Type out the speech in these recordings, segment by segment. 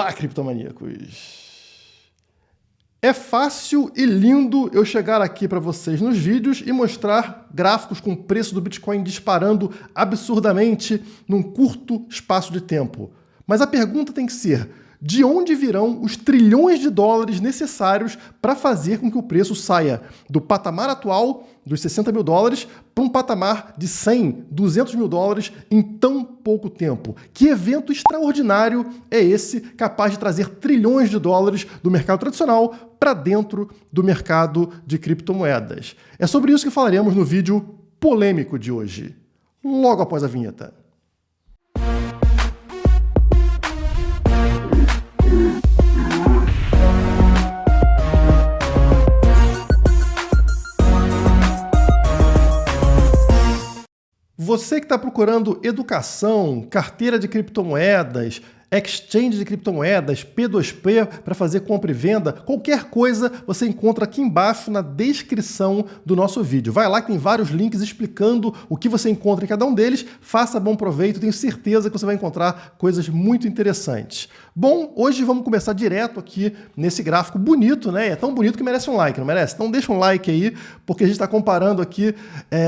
Olá, criptomaníacos! É fácil e lindo eu chegar aqui para vocês nos vídeos e mostrar gráficos com o preço do Bitcoin disparando absurdamente num curto espaço de tempo. Mas a pergunta tem que ser: de onde virão os trilhões de dólares necessários para fazer com que o preço saia do patamar atual, dos 60 mil dólares, para um patamar de 100, 200 mil dólares em tão pouco tempo? Que evento extraordinário é esse capaz de trazer trilhões de dólares do mercado tradicional para dentro do mercado de criptomoedas? É sobre isso que falaremos no vídeo polêmico de hoje, logo após a vinheta. Você que está procurando educação, carteira de criptomoedas, exchange de criptomoedas, P2P para fazer compra e venda, qualquer coisa você encontra aqui embaixo na descrição do nosso vídeo. Vai lá que tem vários links explicando o que você encontra em cada um deles. Faça bom proveito, tenho certeza que você vai encontrar coisas muito interessantes. Bom, hoje vamos começar direto aqui nesse gráfico bonito, né? É tão bonito que merece um like, não merece? Então deixa um like aí, porque a gente está comparando aqui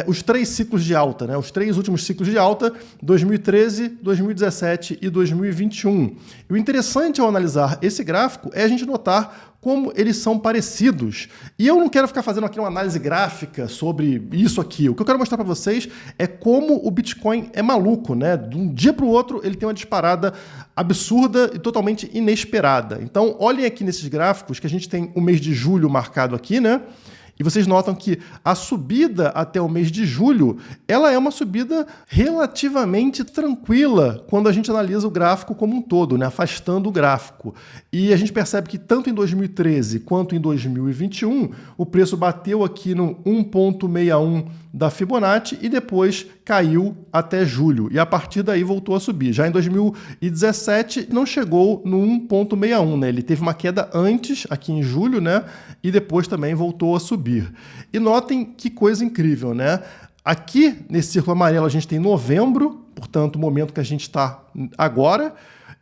os três ciclos de alta, né? Os três últimos ciclos de alta, 2013, 2017 e 2021. E o interessante ao analisar esse gráfico é a gente notar como eles são parecidos. E eu não quero ficar fazendo aqui uma análise gráfica sobre isso aqui. O que eu quero mostrar para vocês é como o Bitcoin é maluco, né? De um dia para o outro ele tem uma disparada absurda e totalmente inesperada. Então olhem aqui nesses gráficos que a gente tem o mês de julho marcado aqui, né? E vocês notam que a subida até o mês de julho, ela é uma subida relativamente tranquila quando a gente analisa o gráfico como um todo, né? Afastando o gráfico. E a gente percebe que tanto em 2013 quanto em 2021, o preço bateu aqui no 1,61 da Fibonacci e depois caiu até julho. E a partir daí voltou a subir. Já em 2017 não chegou no 1,61, né? Ele teve uma queda antes, aqui em julho, né? E depois também voltou a subir. E notem que coisa incrível, né? Aqui, nesse círculo amarelo, a gente tem novembro, portanto, o momento que a gente está agora.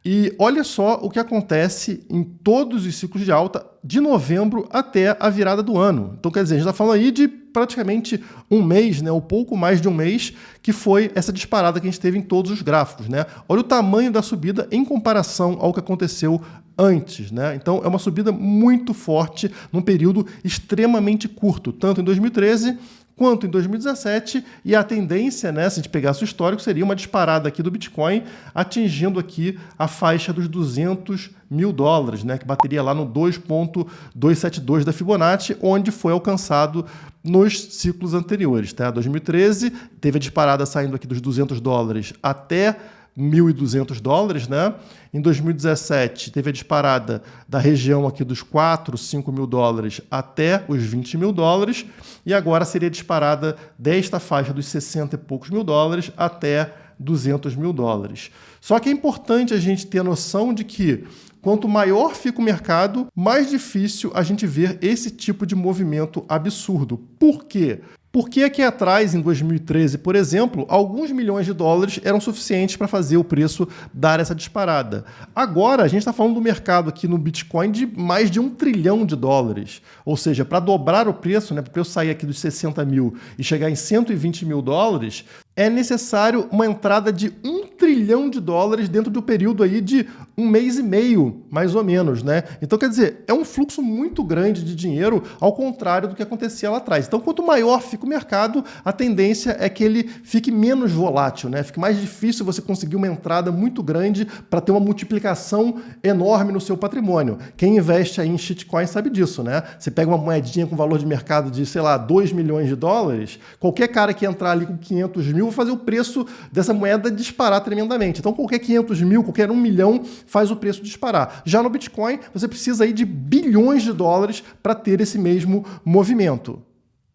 E olha só o que acontece em todos os ciclos de alta de novembro até a virada do ano. Então, quer dizer, a gente está falando aí de praticamente um mês, né, ou pouco mais de um mês, que foi essa disparada que a gente teve em todos os gráficos, né? Olha o tamanho da subida em comparação ao que aconteceu antes, né? Então, é uma subida muito forte num período extremamente curto, tanto em 2013 quanto em 2017, e a tendência, né, se a gente pegasse o histórico, seria uma disparada aqui do Bitcoin, atingindo aqui a faixa dos 200 mil dólares, né, que bateria lá no 2,272 da Fibonacci, onde foi alcançado nos ciclos anteriores, tá? 2013 teve a disparada saindo aqui dos 200 dólares até 1.200 dólares, né? Em 2017, teve a disparada da região aqui dos 4, 5 mil dólares até os 20 mil dólares, e agora seria disparada desta faixa dos 60 e poucos mil dólares até 200 mil dólares. Só que é importante a gente ter a noção de que quanto maior fica o mercado, mais difícil a gente ver esse tipo de movimento absurdo. Por quê? Porque aqui atrás, em 2013, por exemplo, alguns milhões de dólares eram suficientes para fazer o preço dar essa disparada. Agora, a gente está falando do mercado aqui no Bitcoin de mais de 1 trilhão de dólares. Ou seja, para dobrar o preço, né, para o preço sair aqui dos 60 mil e chegar em 120 mil dólares, é necessário uma entrada de 1 trilhão de dólares dentro do período aí de um mês e meio, mais ou menos, né? Então, quer dizer, é um fluxo muito grande de dinheiro, ao contrário do que acontecia lá atrás. Então, quanto maior fica o mercado, a tendência é que ele fique menos volátil, né? Fique mais difícil você conseguir uma entrada muito grande para ter uma multiplicação enorme no seu patrimônio. Quem investe aí em shitcoin sabe disso, né? Você pega uma moedinha com valor de mercado de, sei lá, 2 milhões de dólares, qualquer cara que entrar ali com 500 mil vai fazer o preço dessa moeda disparar tremendamente. Então, qualquer 500 mil, qualquer 1 milhão faz o preço disparar. Já no Bitcoin, você precisa aí de bilhões de dólares para ter esse mesmo movimento.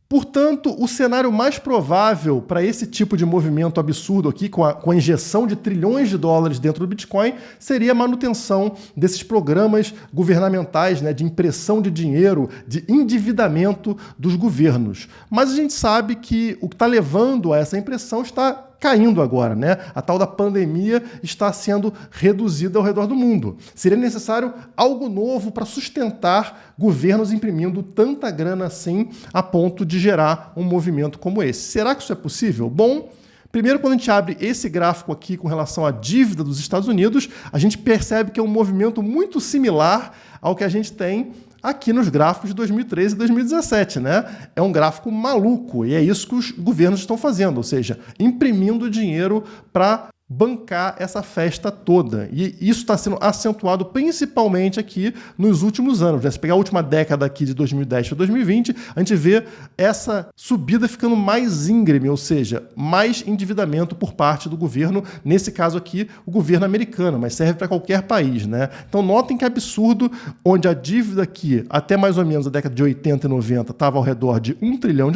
Portanto, o cenário mais provável para esse tipo de movimento absurdo aqui, com a injeção de trilhões de dólares dentro do Bitcoin, seria a manutenção desses programas governamentais, né, de impressão de dinheiro, de endividamento dos governos. Mas a gente sabe que o que está levando a essa impressão está caindo agora, né? A tal da pandemia está sendo reduzida ao redor do mundo. Seria necessário algo novo para sustentar governos imprimindo tanta grana assim a ponto de gerar um movimento como esse. Será que isso é possível? Bom, primeiro, quando a gente abre esse gráfico aqui com relação à dívida dos Estados Unidos, a gente percebe que é um movimento muito similar ao que a gente tem aqui nos gráficos de 2013 e 2017, né? É um gráfico maluco e é isso que os governos estão fazendo, ou seja, imprimindo dinheiro para bancar essa festa toda. E isso está sendo acentuado principalmente aqui nos últimos anos, né? Se pegar a última década aqui de 2010 para 2020, a gente vê essa subida ficando mais íngreme, ou seja, mais endividamento por parte do governo, nesse caso aqui, o governo americano, mas serve para qualquer país, né? Então notem que absurdo, onde a dívida aqui, até mais ou menos a década de 80 e 90, estava ao redor de $1 trilhão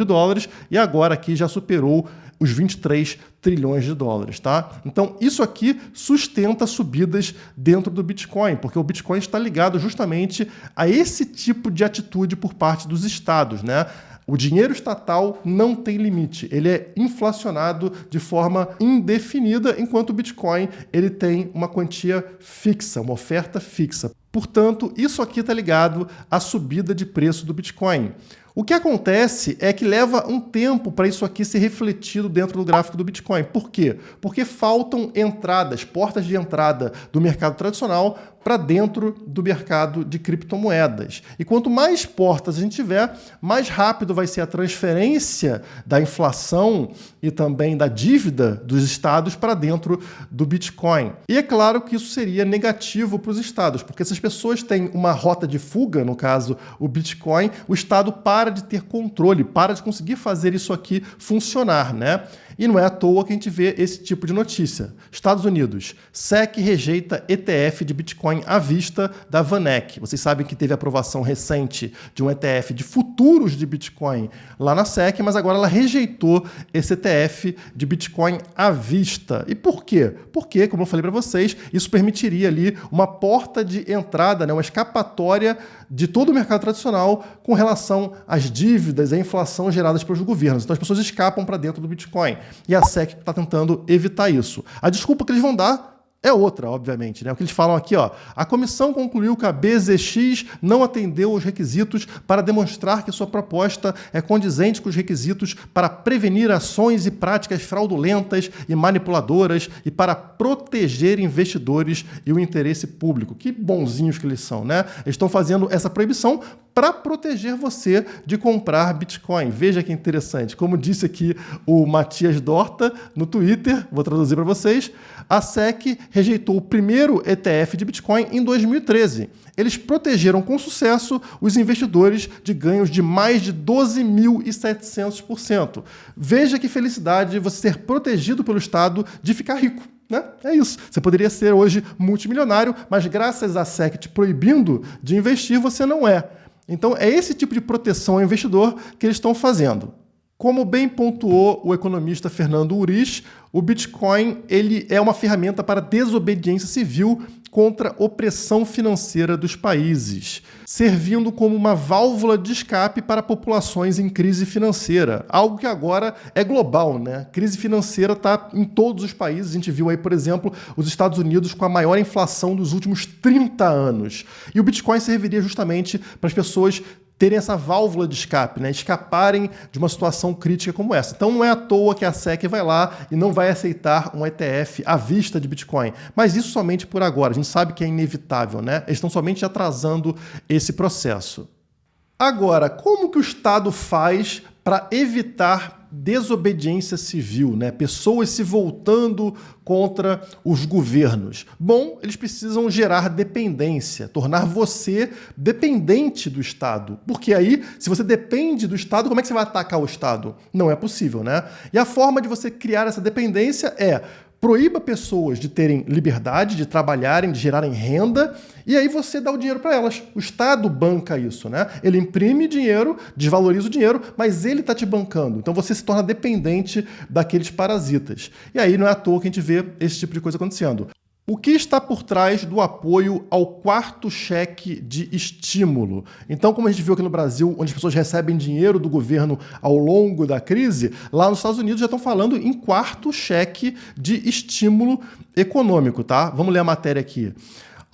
e agora aqui já superou os 23 trilhões de dólares, tá? Então, isso aqui sustenta subidas dentro do Bitcoin, porque o Bitcoin está ligado justamente a esse tipo de atitude por parte dos estados, né? O dinheiro estatal não tem limite, ele é inflacionado de forma indefinida, enquanto o Bitcoin ele tem uma quantia fixa, uma oferta fixa. Portanto, isso aqui está ligado à subida de preço do Bitcoin. O que acontece é que leva um tempo para isso aqui ser refletido dentro do gráfico do Bitcoin. Por quê? Porque faltam entradas, portas de entrada do mercado tradicional para dentro do mercado de criptomoedas. E quanto mais portas a gente tiver, mais rápido vai ser a transferência da inflação e também da dívida dos estados para dentro do Bitcoin. E é claro que isso seria negativo para os estados, porque se as pessoas têm uma rota de fuga, no caso o Bitcoin, o estado para de ter controle, para de conseguir fazer isso aqui funcionar, né? E não é à toa que a gente vê esse tipo de notícia. Estados Unidos, SEC rejeita ETF de Bitcoin à vista da VanEck. Vocês sabem que teve aprovação recente de um ETF de futuros de Bitcoin lá na SEC, mas agora ela rejeitou esse ETF de Bitcoin à vista. E por quê? Porque, como eu falei para vocês, isso permitiria ali uma porta de entrada, né, uma escapatória de todo o mercado tradicional com relação às dívidas e à inflação geradas pelos governos. Então as pessoas escapam para dentro do Bitcoin. E a SEC está tentando evitar isso. A desculpa que eles vão dar é outra, obviamente, né? O que eles falam aqui, ó, a comissão concluiu que a BZX não atendeu os requisitos para demonstrar que sua proposta é condizente com os requisitos para prevenir ações e práticas fraudulentas e manipuladoras e para proteger investidores e o interesse público. Que bonzinhos que eles são, né? Eles estão fazendo essa proibição para proteger você de comprar Bitcoin. Veja que interessante. Como disse aqui o Matias Dorta no Twitter, vou traduzir para vocês, a SEC rejeitou o primeiro ETF de Bitcoin em 2013. Eles protegeram com sucesso os investidores de ganhos de mais de 12.700%. Veja que felicidade você ser protegido pelo Estado de ficar rico. Né? É isso. Você poderia ser hoje multimilionário, mas graças à SEC te proibindo de investir, você não é. Então, é esse tipo de proteção ao investidor que eles estão fazendo. Como bem pontuou o economista Fernando Urich, o Bitcoin ele é uma ferramenta para desobediência civil contra opressão financeira dos países, servindo como uma válvula de escape para populações em crise financeira, algo que agora é global, né? Crise financeira está em todos os países. A gente viu aí, por exemplo, os Estados Unidos com a maior inflação dos últimos 30 anos. E o Bitcoin serviria justamente para as pessoas terem essa válvula de escape, né? Escaparem de uma situação crítica como essa. Então não é à toa que a SEC vai lá e não vai aceitar um ETF à vista de Bitcoin. Mas isso somente por agora. A gente sabe que é inevitável, né? Eles estão somente atrasando esse processo. Agora, como que o Estado faz para evitar desobediência civil, né? Pessoas se voltando contra os governos? Bom, eles precisam gerar dependência, tornar você dependente do Estado. Porque aí, se você depende do Estado, como é que você vai atacar o Estado? Não é possível, né? E a forma de você criar essa dependência é proíba pessoas de terem liberdade, de trabalharem, de gerarem renda, e aí você dá o dinheiro para elas. O Estado banca isso, né? Ele imprime dinheiro, desvaloriza o dinheiro, mas ele está te bancando. Então você se torna dependente daqueles parasitas. E aí não é à toa que a gente vê esse tipo de coisa acontecendo. O que está por trás do apoio ao quarto cheque de estímulo? Então, como a gente viu aqui no Brasil, onde as pessoas recebem dinheiro do governo ao longo da crise, lá nos Estados Unidos já estão falando em quarto cheque de estímulo econômico, tá? Vamos ler a matéria aqui.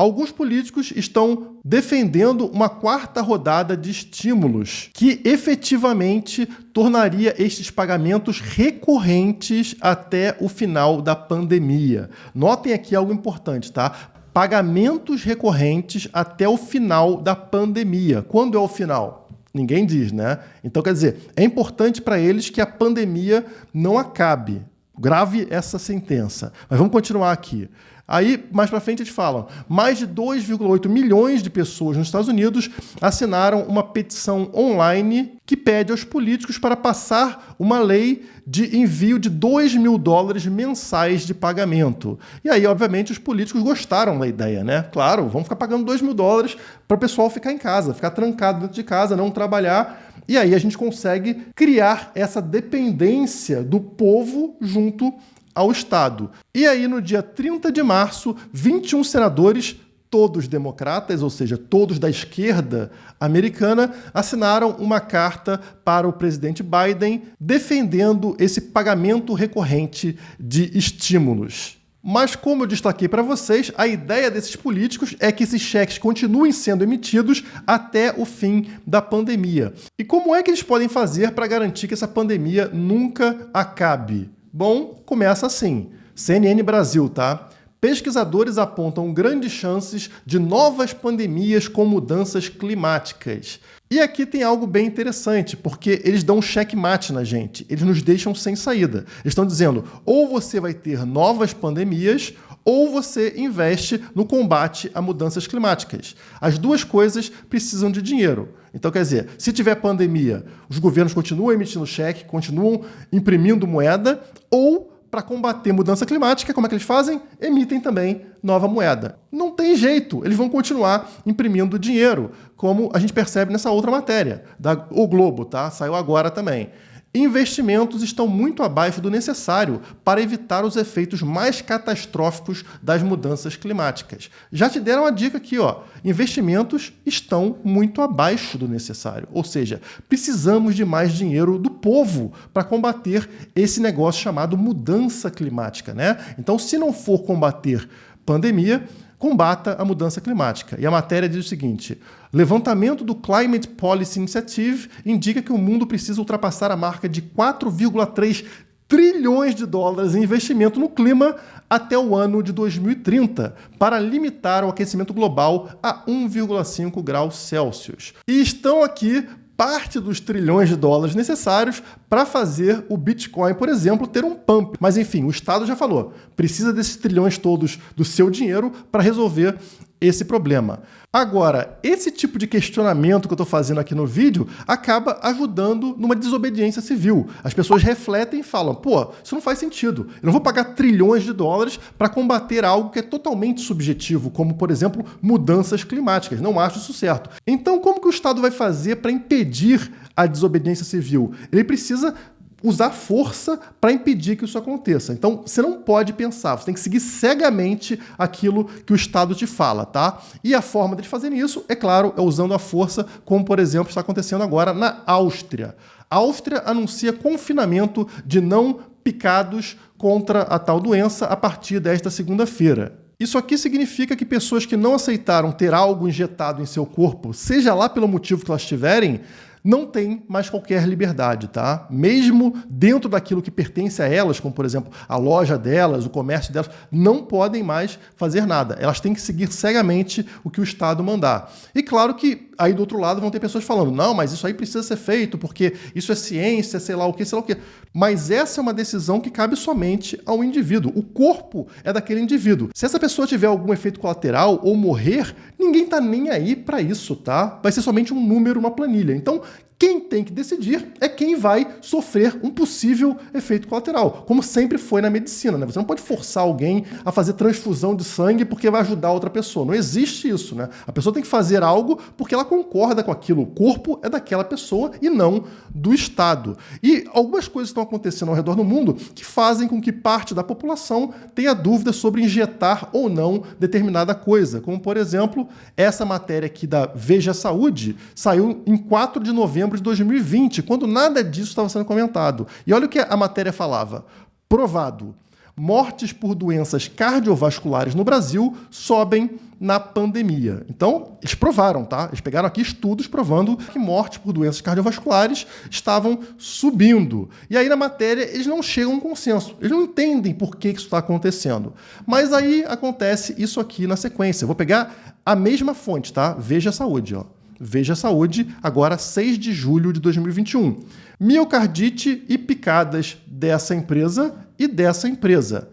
Alguns políticos estão defendendo uma quarta rodada de estímulos que efetivamente tornaria estes pagamentos recorrentes até o final da pandemia. Notem aqui algo importante, tá? Pagamentos recorrentes até o final da pandemia. Quando é o final? Ninguém diz, né? Então, quer dizer, é importante para eles que a pandemia não acabe. Grave essa sentença. Mas vamos continuar aqui. Aí, mais para frente, eles falam, mais de 2,8 milhões de pessoas nos Estados Unidos assinaram uma petição online que pede aos políticos para passar uma lei de envio de $2.000 mensais de pagamento. E aí, obviamente, os políticos gostaram da ideia, né? Claro, vamos ficar pagando $2.000 para o pessoal ficar em casa, ficar trancado dentro de casa, não trabalhar. E aí a gente consegue criar essa dependência do povo junto ao Estado. E aí, no dia 30 de março, 21 senadores, todos democratas, ou seja, todos da esquerda americana, assinaram uma carta para o presidente Biden defendendo esse pagamento recorrente de estímulos. Mas, como eu destaquei para vocês, a ideia desses políticos é que esses cheques continuem sendo emitidos até o fim da pandemia. E como é que eles podem fazer para garantir que essa pandemia nunca acabe? Bom, começa assim. CNN Brasil, tá? Pesquisadores apontam grandes chances de novas pandemias com mudanças climáticas. E aqui tem algo bem interessante, porque eles dão um checkmate na gente. Eles nos deixam sem saída. Eles estão dizendo, ou você vai ter novas pandemias, ou você investe no combate a mudanças climáticas. As duas coisas precisam de dinheiro. Então, quer dizer, se tiver pandemia, os governos continuam emitindo cheque, continuam imprimindo moeda, ou, para combater mudança climática, como é que eles fazem? Emitem também nova moeda. Não tem jeito, eles vão continuar imprimindo dinheiro, como a gente percebe nessa outra matéria, O Globo, tá? Saiu agora também. Investimentos estão muito abaixo do necessário para evitar os efeitos mais catastróficos das mudanças climáticas. Já te deram a dica aqui, ó. Investimentos estão muito abaixo do necessário. Ou seja, precisamos de mais dinheiro do povo para combater esse negócio chamado mudança climática, né? Então, se não for combater pandemia, combata a mudança climática. E a matéria diz o seguinte: levantamento do Climate Policy Initiative indica que o mundo precisa ultrapassar a marca de 4,3 trilhões de dólares em investimento no clima até o ano de 2030, para limitar o aquecimento global a 1,5 graus Celsius. E estão aqui parte dos trilhões de dólares necessários para fazer o Bitcoin, por exemplo, ter um pump. Mas, enfim, o Estado já falou, precisa desses trilhões todos do seu dinheiro para resolver esse problema. Agora, esse tipo de questionamento que eu estou fazendo aqui no vídeo acaba ajudando numa desobediência civil. As pessoas refletem e falam, pô, isso não faz sentido. Eu não vou pagar trilhões de dólares para combater algo que é totalmente subjetivo, como, por exemplo, mudanças climáticas. Não acho isso certo. Então, como que o Estado vai fazer para impedir a desobediência civil? Ele precisa usar força para impedir que isso aconteça. Então, você não pode pensar, você tem que seguir cegamente aquilo que o Estado te fala, tá? E a forma de fazerem isso, é claro, é usando a força, como, por exemplo, está acontecendo agora na Áustria. A Áustria anuncia confinamento de não picados contra a tal doença a partir desta segunda-feira. Isso aqui significa que pessoas que não aceitaram ter algo injetado em seu corpo, seja lá pelo motivo que elas tiverem, não tem mais qualquer liberdade, tá? Mesmo dentro daquilo que pertence a elas, como, por exemplo, a loja delas, o comércio delas, não podem mais fazer nada. Elas têm que seguir cegamente o que o Estado mandar. E claro que aí do outro lado vão ter pessoas falando, não, mas isso aí precisa ser feito, porque isso é ciência, sei lá o que, sei lá o que. Mas essa é uma decisão que cabe somente ao indivíduo. O corpo é daquele indivíduo. Se essa pessoa tiver algum efeito colateral ou morrer, ninguém tá nem aí para isso, tá? Vai ser somente um número, uma planilha. Então, Quem tem que decidir é quem vai sofrer um possível efeito colateral, como sempre foi na medicina, né? Você não pode forçar alguém a fazer transfusão de sangue porque vai ajudar outra pessoa. Não existe isso, né? A pessoa tem que fazer algo porque ela concorda com aquilo. O corpo é daquela pessoa e não do Estado. E algumas coisas estão acontecendo ao redor do mundo que fazem com que parte da população tenha dúvidas sobre injetar ou não determinada coisa. Como, por exemplo, essa matéria aqui da Veja Saúde saiu em 4 de novembro de 2020, quando nada disso estava sendo comentado. E olha o que a matéria falava. Provado. Mortes por doenças cardiovasculares no Brasil sobem na pandemia. Então, eles provaram, tá? Eles pegaram aqui estudos provando que mortes por doenças cardiovasculares estavam subindo. E aí, na matéria, eles não chegam a um consenso. Eles não entendem por que isso está acontecendo. Mas aí acontece isso aqui na sequência. Eu vou pegar a mesma fonte, tá? Veja a Saúde, ó. Veja a Saúde, agora 6 de julho de 2021. Miocardite e picadas dessa empresa e dessa empresa.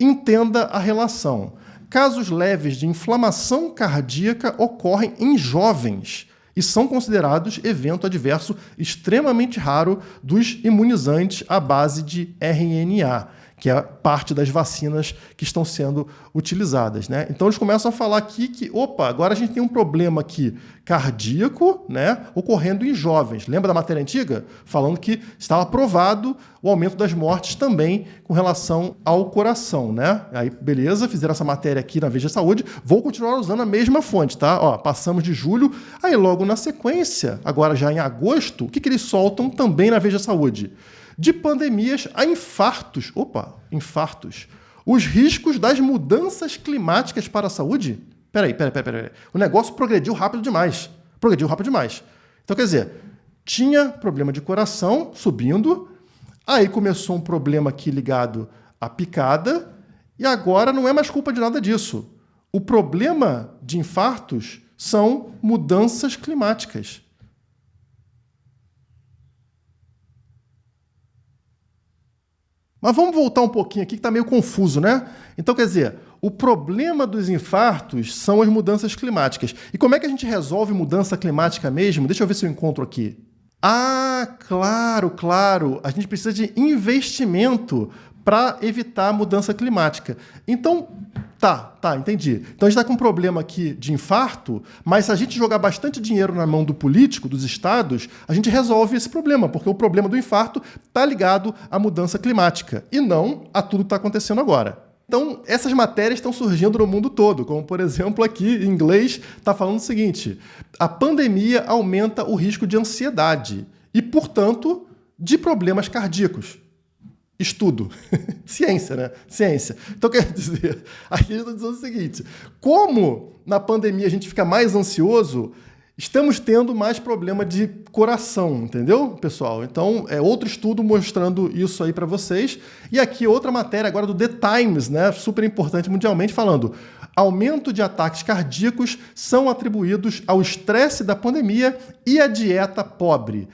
Entenda a relação. Casos leves de inflamação cardíaca ocorrem em jovens e são considerados evento adverso extremamente raro dos imunizantes à base de RNA, que é parte das vacinas que estão sendo utilizadas, né? Então eles começam a falar aqui que, opa, agora a gente tem um problema aqui cardíaco, né, ocorrendo em jovens. Lembra da matéria antiga? Falando que estava provado o aumento das mortes também com relação ao coração, né? Aí, beleza, fizeram essa matéria aqui na Veja Saúde. Vou continuar usando a mesma fonte, tá? Ó, passamos de julho, aí logo na sequência, agora já em agosto, o que eles soltam também na Veja Saúde? De pandemias a infartos. Opa, infartos. Os riscos das mudanças climáticas para a saúde? Peraí. O negócio progrediu rápido demais. Então, quer dizer, tinha problema de coração subindo, aí começou um problema aqui ligado à picada, e agora não é mais culpa de nada disso. O problema de infartos são mudanças climáticas. Mas vamos voltar um pouquinho aqui, que está meio confuso, né? Então, quer dizer, o problema dos infartos são as mudanças climáticas. E como é que a gente resolve mudança climática mesmo? Deixa eu ver se eu encontro aqui. Ah, claro. A gente precisa de investimento para evitar a mudança climática. Então, tá, entendi. Então a gente está com um problema aqui de infarto, mas se a gente jogar bastante dinheiro na mão do político, dos estados, a gente resolve esse problema, porque o problema do infarto está ligado à mudança climática e não a tudo que está acontecendo agora. Então, essas matérias estão surgindo no mundo todo, como, por exemplo, aqui em inglês está falando o seguinte: a pandemia aumenta o risco de ansiedade e, portanto, de problemas cardíacos. Estudo. Ciência, né? Ciência. Então, quer dizer, aqui eu estou dizendo o seguinte: como na pandemia a gente fica mais ansioso, estamos tendo mais problema de coração, entendeu, pessoal? Então, é outro estudo mostrando isso aí para vocês. E aqui outra matéria agora do The Times, né? Super importante mundialmente, falando: aumento de ataques cardíacos são atribuídos ao estresse da pandemia e à dieta pobre.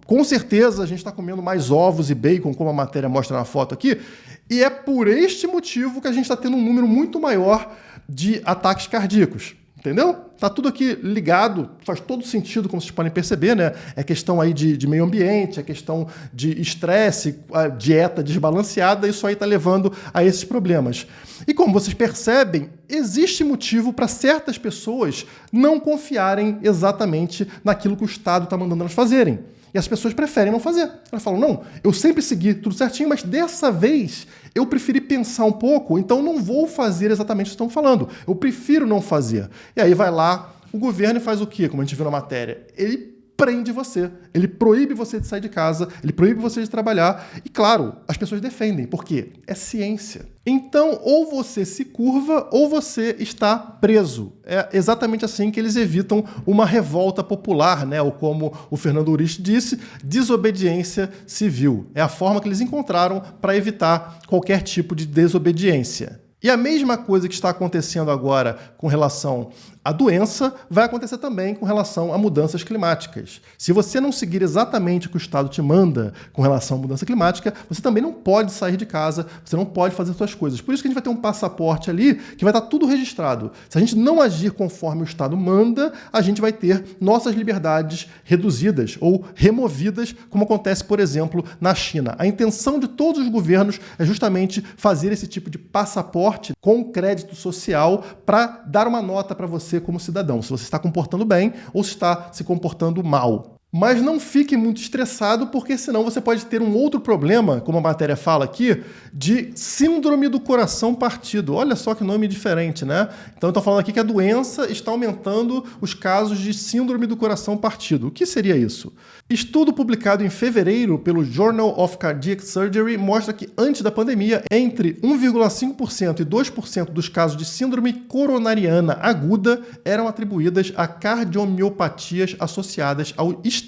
Com certeza a gente está comendo mais ovos e bacon, como a matéria mostra na foto aqui, e é por este motivo que a gente está tendo um número muito maior de ataques cardíacos. Entendeu? Tá tudo aqui ligado, faz todo sentido, como vocês podem perceber, né? É questão aí de meio ambiente, é questão de estresse, a dieta desbalanceada, isso aí está levando a esses problemas. E como vocês percebem, existe motivo para certas pessoas não confiarem exatamente naquilo que o Estado está mandando elas fazerem. E as pessoas preferem não fazer. Elas falam: não, eu sempre segui tudo certinho, mas dessa vez eu preferi pensar um pouco, então não vou fazer exatamente o que estão falando. Eu prefiro não fazer. E aí vai lá, o governo faz o quê? Como a gente viu na matéria, ele prende você, ele proíbe você de sair de casa, ele proíbe você de trabalhar. E claro, as pessoas defendem, porque é ciência. Então, ou você se curva ou você está preso. É exatamente assim que eles evitam uma revolta popular, né? Ou como o Fernando Urich disse, desobediência civil. É a forma que eles encontraram para evitar qualquer tipo de desobediência. E a mesma coisa que está acontecendo agora com relação à doença vai acontecer também com relação a mudanças climáticas. Se você não seguir exatamente o que o Estado te manda com relação à mudança climática, você também não pode sair de casa, você não pode fazer suas coisas. Por isso que a gente vai ter um passaporte ali que vai estar tudo registrado. Se a gente não agir conforme o Estado manda, a gente vai ter nossas liberdades reduzidas ou removidas, como acontece, por exemplo, na China. A intenção de todos os governos é justamente fazer esse tipo de passaporte com crédito social para dar uma nota para você como cidadão, se você está comportando bem ou se está se comportando mal. Mas não fique muito estressado, porque senão você pode ter um outro problema, como a matéria fala aqui, de síndrome do coração partido. Olha só que nome diferente, né? Então eu estou falando aqui que a doença está aumentando os casos de síndrome do coração partido. O que seria isso? Estudo publicado em fevereiro pelo Journal of Cardiac Surgery mostra que antes da pandemia, entre 1,5% e 2% dos casos de síndrome coronariana aguda eram atribuídas a cardiomiopatias associadas ao estresse.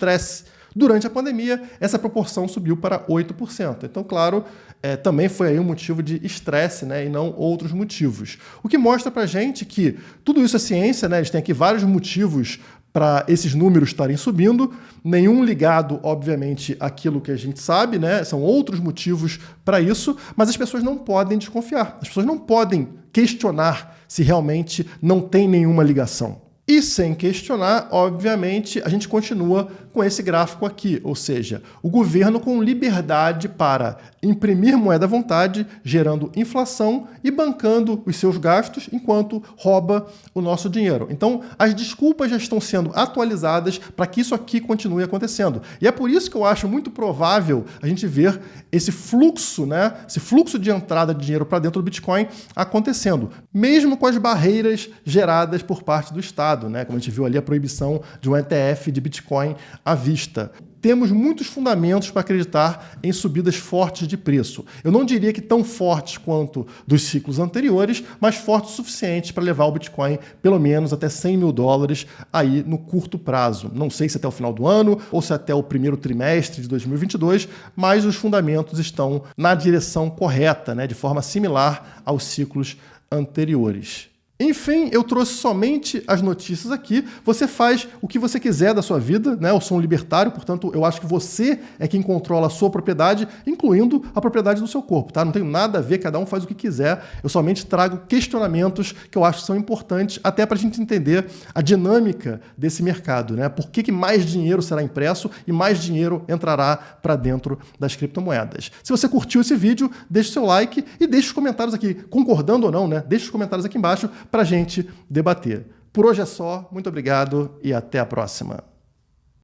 Durante a pandemia, essa proporção subiu para 8%. Então, claro, também foi aí um motivo de estresse, né, e não outros motivos. O que mostra pra gente que tudo isso é ciência, né? A gente tem aqui vários motivos para esses números estarem subindo, nenhum ligado, obviamente, àquilo que a gente sabe, né? São outros motivos para isso, mas as pessoas não podem desconfiar. As pessoas não podem questionar se realmente não tem nenhuma ligação. E sem questionar, obviamente, a gente continua com esse gráfico aqui, ou seja, o governo com liberdade para imprimir moeda à vontade, gerando inflação e bancando os seus gastos enquanto rouba o nosso dinheiro. Então, as desculpas já estão sendo atualizadas para que isso aqui continue acontecendo. E é por isso que eu acho muito provável a gente ver esse fluxo, né, esse fluxo de entrada de dinheiro para dentro do Bitcoin acontecendo, mesmo com as barreiras geradas por parte do Estado, né, como a gente viu ali a proibição de um ETF de Bitcoin à vista. Temos muitos fundamentos para acreditar em subidas fortes de preço. Eu não diria que tão fortes quanto dos ciclos anteriores, mas fortes o suficiente para levar o Bitcoin pelo menos até $100 mil aí no curto prazo. Não sei se até o final do ano ou se até o primeiro trimestre de 2022, mas os fundamentos estão na direção correta, né, de forma similar aos ciclos anteriores. Enfim, eu trouxe somente as notícias aqui. Você faz o que você quiser da sua vida, né? Eu sou um libertário, portanto, eu acho que você é quem controla a sua propriedade, incluindo a propriedade do seu corpo, tá? Não tem nada a ver, cada um faz o que quiser. Eu somente trago questionamentos que eu acho que são importantes, até para a gente entender a dinâmica desse mercado, né? Por que mais dinheiro será impresso e mais dinheiro entrará para dentro das criptomoedas. Se você curtiu esse vídeo, deixe o seu like e deixe os comentários aqui, concordando ou não, né? Deixe os comentários aqui embaixo para a gente debater. Por hoje é só, muito obrigado e até a próxima.